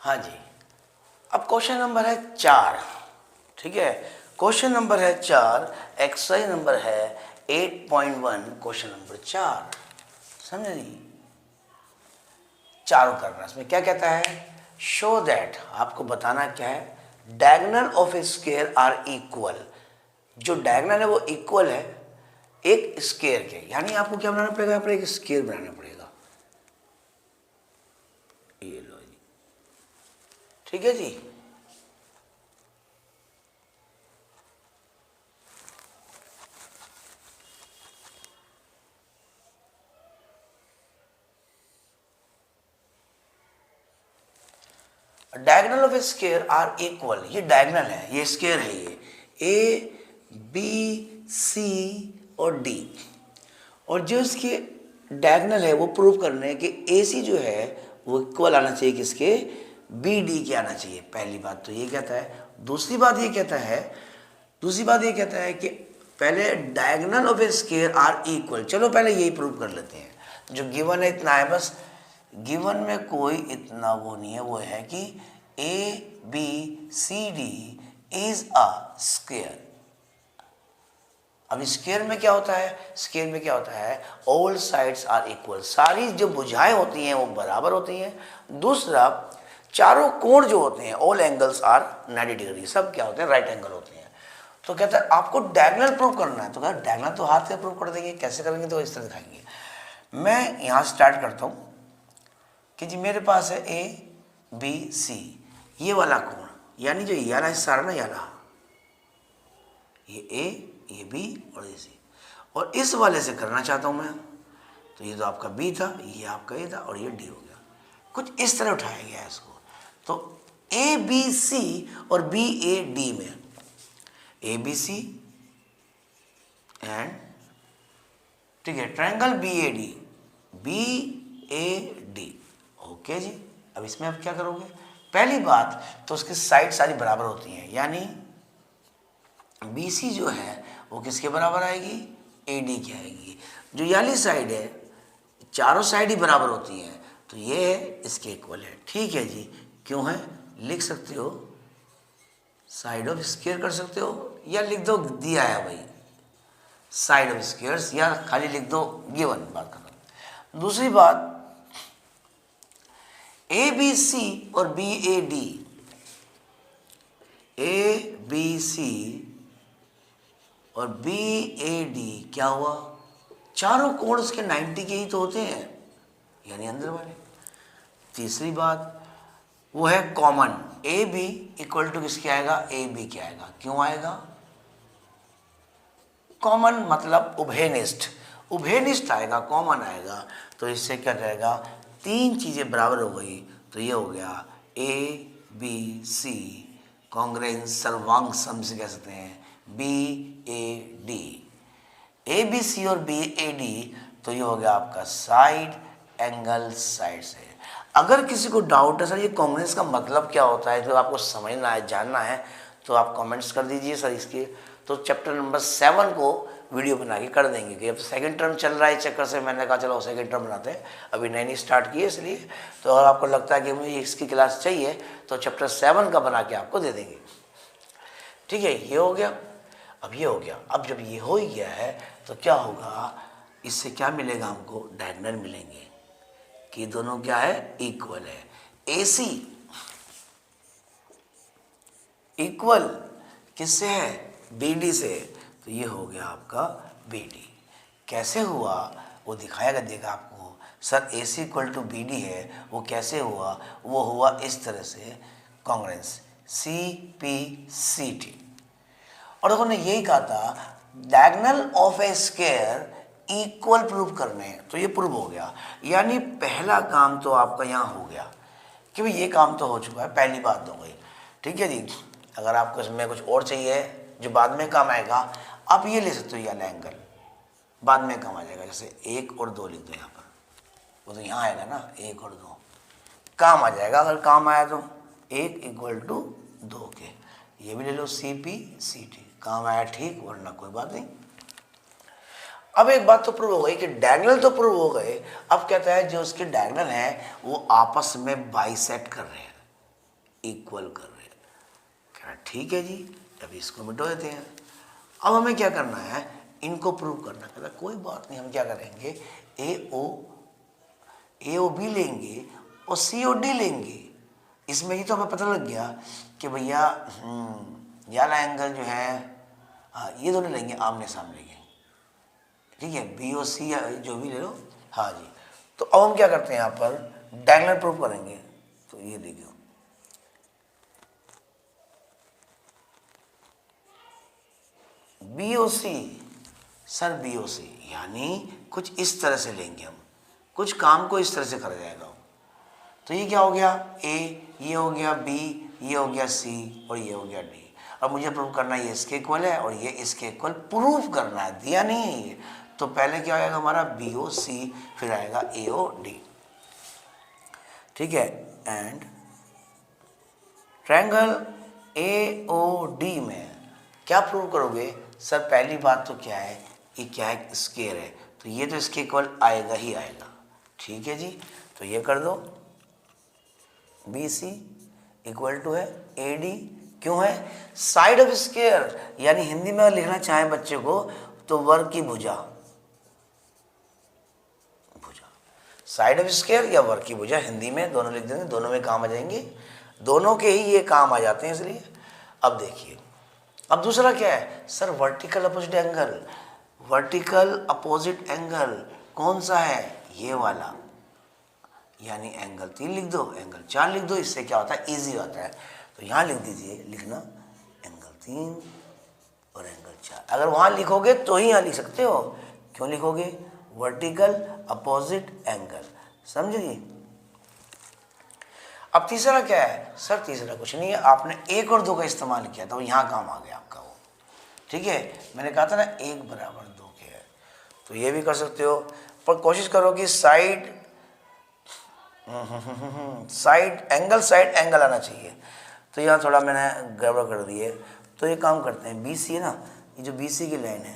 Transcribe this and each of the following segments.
हाँ जी, अब question number है 4। ठीक है, क्वेश्चन नंबर है 4, एक्सरसाइज नंबर है 8.1, क्वेश्चन नंबर 4। समझे जी, चारों करना। इसमें क्या कहता है, शो दैट, आपको बताना क्या है, diagonal of a square are equal. जो डायगोनल है वो इक्वल है एक स्क्वायर के, यानी आपको क्या बनाना पड़ेगा, यहाँ पर एक स्क्वायर बनाना पड़ेगा। ये लो जी, ठीक है जी। Diagonal of a square are equal, ये डायगोनल है, ये स्क्वायर है, ये ए बी सी और डी, और जो इसके डायगोनल है वो प्रूव करने है कि ए सी जो है वो इक्वल आना चाहिए किसके, बी डी के आना चाहिए। पहली बात तो ये कहता है। दूसरी बात ये कहता है कि पहले diagonal of a square are equal. चलो पहले यही प्रूव कर लेते हैं, जो गिवन है इतना है बस। गिवन में कोई इतना वो नहीं है, वो है कि A B C D is a square. अब स्क्वायर में क्या होता है, ऑल साइड्स आर इक्वल, सारी जो भुजाएं होती हैं वो बराबर होती हैं। दूसरा, चारों कोण जो होते हैं, ऑल एंगल्स आर 90 डिग्री, सब क्या होते हैं, राइट एंगल होते हैं। तो कहता है आपको डायगोनल प्रूव करना है, तो कहता है डायगोनल तो हाथ से प्रूव कर देंगे, कैसे करेंगे, तो इस तरह दिखाएंगे। मैं यहाँ स्टार्ट करता हूँ कि जी मेरे पास है ए बी सी, ये वाला कोण, यानी जो ये वाला हिस्सा है ना, ये ए, ये बी और ये सी, और इस वाले से करना चाहता हूं मैं। तो ये तो आपका बी था, ये आपका ए था, और ये डी हो गया। कुछ इस तरह उठाया गया है इसको। तो ए बी सी और बी ए डी में, ए बी सी एंड, ठीक है, triangle B A D. Okay जी। अब इसमें आप क्या करोगे, पहली बात तो उसकी साइड सारी बराबर होती हैं, यानी बी सी जो है वो किसके बराबर आएगी, ए डी की आएगी। जो याली साइड है, चारों साइड ही बराबर होती हैं, तो ये है इसके इक्वल है। ठीक है जी, क्यों है, लिख सकते हो साइड ऑफ स्क्वायर कर सकते हो, या लिख दो दिया है भाई साइड ऑफ स्क्वायर्स, या खाली लिख दो गिवन, बात खत्म। दूसरी बात, ए बी सी और B A D, A B C और बी ए डी क्या हुआ, चारों कोण उसके 90 के ही तो होते हैं, यानी अंदर वाले। तीसरी बात वो है common, A B equal to किसके आएगा, ए बी के आएगा। क्यों आएगा, कॉमन मतलब उभयनिष्ठ आएगा, कॉमन आएगा। तो इससे क्या जाएगा, तीन चीजें बराबर हो गई, तो ये हो गया ए बी सी कॉन्ग्रेंस सर्वांग सम से कह सकते हैं, B A D, A B C और बी ए डी, तो ये हो गया आपका साइड एंगल साइड से। अगर किसी को डाउट है सर ये कॉन्ग्रेंस का मतलब क्या होता है, जो आपको समझना है, जानना है, तो आप कमेंट्स कर दीजिए सर इसके। तो चैप्टर नंबर 7 को वीडियो बना के कर देंगे, कि अब सेकंड टर्म चल रहा है चक्कर से मैंने कहा चलो सेकंड टर्म बनाते हैं, अभी नई स्टार्ट की है इसलिए। तो अगर आपको लगता है कि मुझे इसकी क्लास चाहिए तो चैप्टर 7 का बना के आपको दे देंगे। ठीक है, ये हो गया। अब ये हो गया, अब जब ये हो ही गया है तो क्या होगा, इससे क्या मिलेगा हमको, डायगोनल मिलेंगे कि दोनों क्या है, इक्वल है। ए सी इक्वल किससे है, बी डी से, तो ये हो गया आपका बी डी। कैसे हुआ वो दिखाया देगा आपको, sir A C equal to B D है, वो कैसे हुआ, वो हुआ इस तरह से, congruence C P C T. और देखो ने यही कहा था diagonal of a square equal prove करने, तो ये प्रूव हो गया। यानी पहला काम तो आपका यहाँ हो गया कि भाई ये काम तो हो चुका है, पहली बात हो गई। ठीक है जी। अगर आपको इसमें कुछ और चाहिए जो बाद में काम आएगा, आप ये ले सकते हो, ये एंगल बाद में काम आ जाएगा। जैसे 1 और 2 लिख दो यहाँ पर, वो तो यहाँ आएगा ना, 1 और 2 काम आ जाएगा। अगर काम आया तो 1 इक्वल टू 2 के, ये भी ले लो सी पी सी टी, काम आया ठीक, वरना कोई बात नहीं। अब एक बात तो प्रूव हो गई कि डायगोनल तो प्रूव हो गए। अब कहता है जो उसके डायगोनल हैं वो आपस में बाइसेक्ट कर रहे हैं, इक्वल कर रहे हैं। कह रहा ठीक है जी, अभी इसको मिटो देते हैं। अब हमें क्या करना है, इनको प्रूव करना। कहता कोई बात नहीं, हम क्या करेंगे, ए ओ बी लेंगे और सी ओ डी लेंगे। इसमें ही तो हमें पता लग गया कि भैया ये वाला एंगल जो है, हाँ ये दोनों लेंगे आमने सामने के, ठीक है, बी ओ सी जो भी ले लो। हाँ जी, तो अब हम क्या करते हैं, यहाँ पर डायगोनल प्रूफ करेंगे। तो ये देखियो, बी ओ सी, सर बी ओ सी यानी कुछ इस तरह से लेंगे हम, कुछ काम को इस तरह से करा जाएगा। तो ये क्या हो गया, ए, ये हो गया बी, ये हो गया सी और ये हो गया डी। अब मुझे प्रूव करना है ये इसके इक्वल है और ये इसके इक्वल प्रूव करना है, दिया नहीं है ये। तो पहले क्या आएगा हमारा बी ओ सी, फिर आएगा ए ओ डी, ठीक है। And triangle A O D में क्या प्रूव करोगे, सर पहली बात तो क्या है, ये क्या है, स्क्वायर है, तो ये तो इसके इक्वल आएगा ही आएगा, ठीक है जी। तो ये कर दो, बी सी इक्वल टू है ए डी, क्यों है, साइड ऑफ स्क्वायर, यानी हिंदी में अगर लिखना चाहें बच्चे को तो वर्ग की भुजा, साइड ऑफ स्क्वायर या वर्ग की भुजा, हिंदी में दोनों लिख देंगे, दोनों में काम आ जाएंगे, दोनों के ही ये काम आ जाते हैं इसलिए। अब देखिए, अब दूसरा क्या है, sir vertical opposite angle, vertical opposite angle कौन सा है, ये वाला, यानी एंगल 3 लिख दो, एंगल 4 लिख दो, इससे क्या होता है, इजी होता है। तो यहाँ लिख दीजिए, लिखना एंगल 3 और एंगल 4। अगर वहाँ लिखोगे तो ही यहाँ लिख सकते हो, क्यों लिखोगे, वर्टिकल अपोजिट एंगल, समझिए। अब तीसरा क्या है, सर तीसरा कुछ नहीं है, आपने 1 और 2 का इस्तेमाल किया था, यहाँ काम आ गया आपका वो, ठीक है। मैंने कहा था ना 1 बराबर 2 के है, तो ये भी कर सकते हो, पर कोशिश करो कि साइड एंगल साइड एंगल आना चाहिए। तो यहाँ थोड़ा मैंने गड़बड़ कर दी है, तो ये काम करते हैं, बी सी है ना, ये जो बी सी की लाइन है,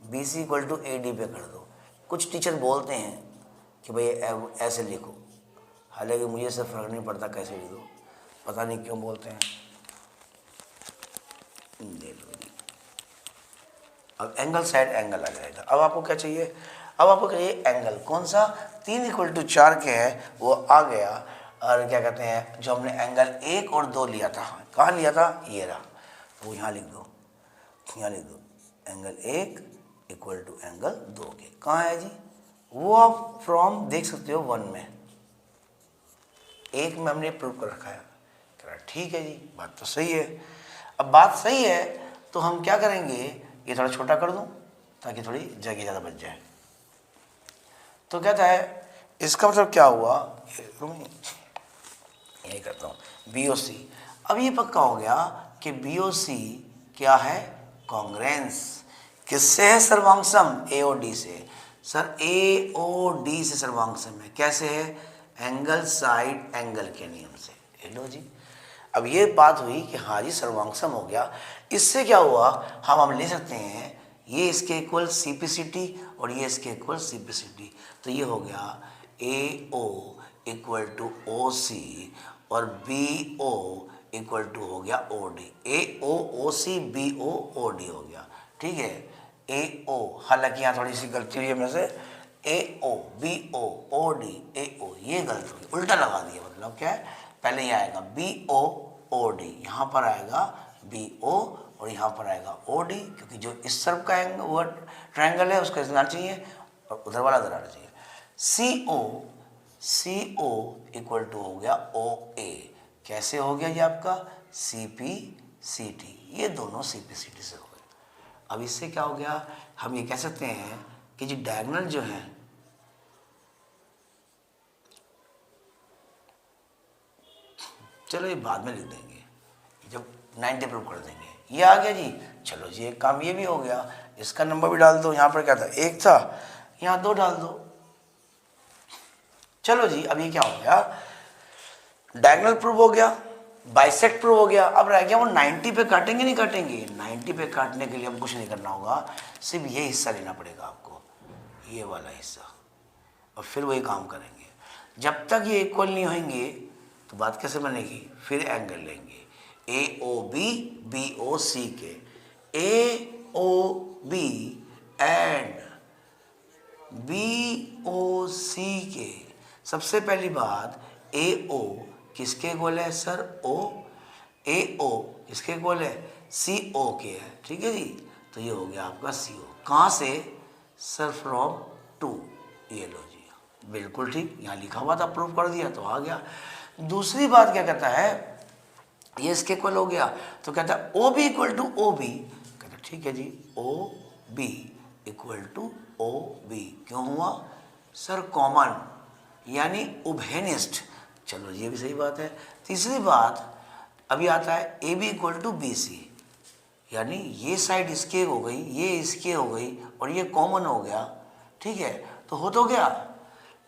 B C equal to A D पे कर दो। कुछ टीचर बोलते हैं कि भाई ऐसे लिखो, हालांकि मुझे इससे फर्क नहीं पड़ता कैसे लिखो, पता नहीं क्यों बोलते हैं। दे लो जी, अब एंगल साइड एंगल आ जाएगा। अब आपको क्या चाहिए, अब आपको चाहिए एंगल कौन सा, 3 इक्वल टू 4 के है वो आ गया। और क्या कहते हैं, जो हमने एंगल 1 और 2 लिया था, कहाँ लिया था, ये रहा, वो यहाँ लिख दो, यहाँ लिख दो, एंगल 1 इक्वल टू एंगल 2 के, कहाँ है जी, वो आप फ्रॉम देख सकते हो 1 में, 1 में हमने प्रूव कर रखा है। ठीक है जी, बात तो सही है। अब बात सही है तो हम क्या करेंगे, ये थोड़ा छोटा कर दूं ताकि थोड़ी जगह ज़्यादा बच जाए। तो कहता है इसका मतलब क्या हुआ, यही करता हूँ, बी ओ सी। अब ये पक्का हो गया कि बी ओ सी क्या है, कॉन्ग्रेंस, किससे है, सर्वांगसम, ए ओ डी से। सर ए ओ डी से सर्वांगसम है, कैसे है, एंगल साइड एंगल के नियम से। लो जी, अब ये बात हुई कि हाँ जी सर्वांगसम हो गया। इससे क्या हुआ, हम ले सकते हैं ये इसके इक्वल सी पी सी टी और ये इसके इक्वल सी पी सी टी। तो ये हो गया ए ओ इक्वल टू ओ सी और बी ओ इक्वल टू हो गया O D, A O O C B O O D हो गया, ठीक है। ए ओ, हालांकि यहाँ थोड़ी सी गलती हुई है मेरे से, ए O B O O D A ओ, ये गलत हो गया, उल्टा लगा दिया। मतलब क्या है, पहले ये आएगा बी ओ ओ डी, यहाँ पर आएगा बी ओ और यहाँ पर आएगा ओ डी, क्योंकि जो इस तरफ का एंगल वो ट्रायंगल है उसका इतना चाहिए और उधर वाला उधर आना चाहिए। सी ओ इक्वल टू हो गया ओ ए, कैसे हो गया ये आपका सी पी सी टी, ये दोनों सी पी सी टी से हो गए। अब इससे क्या हो गया, हम ये कह सकते हैं कि जो डायगोनल जो है, चलो ये बाद में लिख देंगे जब 90 प्रूव कर देंगे। ये आ गया जी, चलो जी एक काम ये भी हो गया, इसका नंबर भी डाल दो। यहाँ पर क्या था, 1 था, यहाँ 2 डाल दो। चलो जी, अब ये क्या हो गया, डायगोनल प्रूव हो गया, बाइसेक्ट प्रूव हो गया। अब रह गया वो 90 पे काटेंगे नहीं काटेंगे। 90 पे काटने के लिए अब कुछ नहीं करना होगा, सिर्फ ये हिस्सा लेना पड़ेगा आपको, ये वाला हिस्सा, और फिर वही काम करेंगे। जब तक ये इक्वल नहीं होंगे तो बात कैसे बनेगी, फिर एंगल लेंगे ए O B B O C के, A O B and B O C के। सबसे पहली बात ए ओ किसके इक्वल है सर, ओ, ए ओ किसके इक्वल है, सी ओ के है, ठीक है जी। तो ये हो गया आपका सी ओ, कहाँ से सर, फ्रॉम टू, ये लो जी, बिल्कुल ठीक, यहाँ लिखा हुआ था, प्रूफ कर दिया तो आ गया। दूसरी बात क्या कहता है, ये इसके इक्वल हो गया, तो कहता है O B equal to O B, कहता ठीक है जी, O B equal to O B, क्यों हुआ सर, कॉमन यानी उभयनिष्ठ, चलो ये भी सही बात है। तीसरी बात अभी आता है A B equal to B C, यानी ये साइड इसके हो गई, ये इसके हो गई और ये कॉमन हो गया, ठीक है, तो हो तो गया।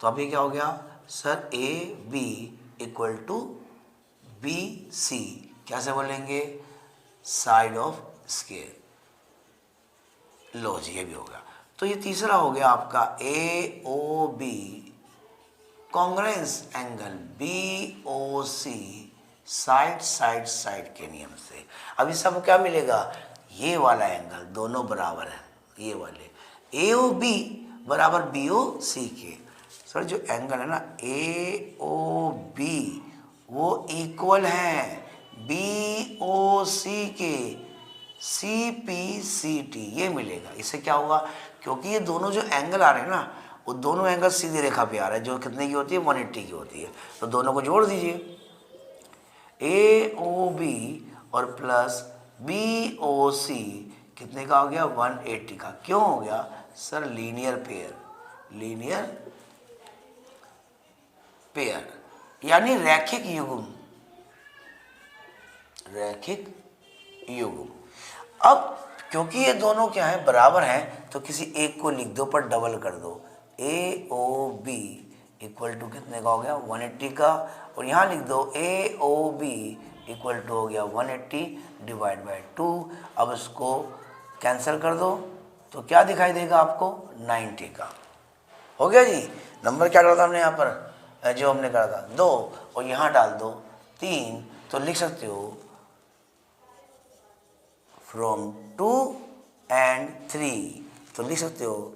तो अभी क्या हो गया sir, A B equal to B C, कैसे बोलेंगे, साइड ऑफ स्केल, लो जी ये भी हो गया। तो ये तीसरा हो गया आपका A O B congruence angle B O C side side side के नियम से। अभी सब क्या मिलेगा, ये वाला एंगल दोनों बराबर है, ये वाले ए ओ बी बराबर बी ओ सी के। सर जो एंगल है ना ए ओ बी वो इक्वल है बी ओ सी के, सी पी सी टी, ये मिलेगा। इससे क्या होगा, क्योंकि ये दोनों जो एंगल आ रहे हैं ना, वो दोनों एंगल सीधी रेखा पे आ रहा है, जो कितने की होती है 180 की होती है, तो दोनों को जोड़ दीजिए, ए ओ बी और प्लस बी ओ सी कितने का हो गया 180 का। क्यों हो गया sir, linear pair, linear pair यानी रैखिक युग्म, रैखिक युग्म। अब क्योंकि ये दोनों क्या है, बराबर हैं, तो किसी एक को लिख दो पर डबल कर दो, ए ओ बी इक्वल टू कितने का हो गया 180 का, और यहाँ लिख दो ए ओ बी इक्वल टू हो गया 180 डिवाइड बाई 2। अब इसको कैंसिल कर दो तो क्या दिखाई देगा आपको 90 का, हो गया जी। नंबर क्या डाला था हमने यहाँ पर, जो हमने करा था 2, और यहाँ डाल दो 3, तो लिख सकते हो फ्रॉम 2 and 3, तो लिख सकते हो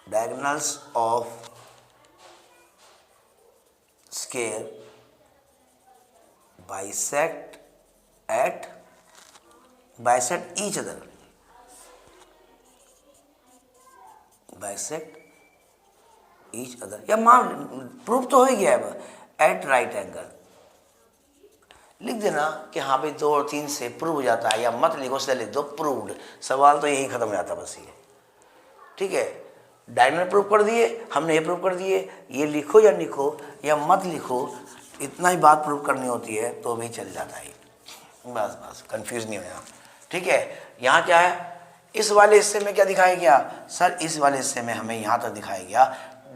diagonals of scale bisect each other, bisect each other, या मान प्रूफ तो हो ही गया है, एट राइट एंगल लिख देना कि हाँ भाई 2 और 3 से प्रूव हो जाता है, या मत लिखो सीधे लिख दो प्रूव्ड, सवाल तो यही खत्म हो जाता बस ये, ठीक है। डायगोनल प्रूव कर दिए हमने, ये प्रूव कर दिए, ये लिखो या लिखो या मत लिखो, इतना ही बात प्रूव करनी होती है तो भी चल जाता है, बस बस कंफ्यूज नहीं होना, ठीक है। यहाँ क्या है, इस वाले हिस्से में क्या दिखाया गया सर, इस वाले हिस्से में हमें यहाँ तक दिखाया गया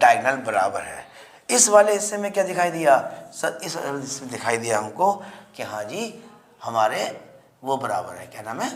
डायगोनल बराबर है। इस वाले हिस्से में क्या दिखाई दिया सर, इस हिस्से में दिखाई दिया हमको कि हाँ जी हमारे वो बराबर है, क्या नाम है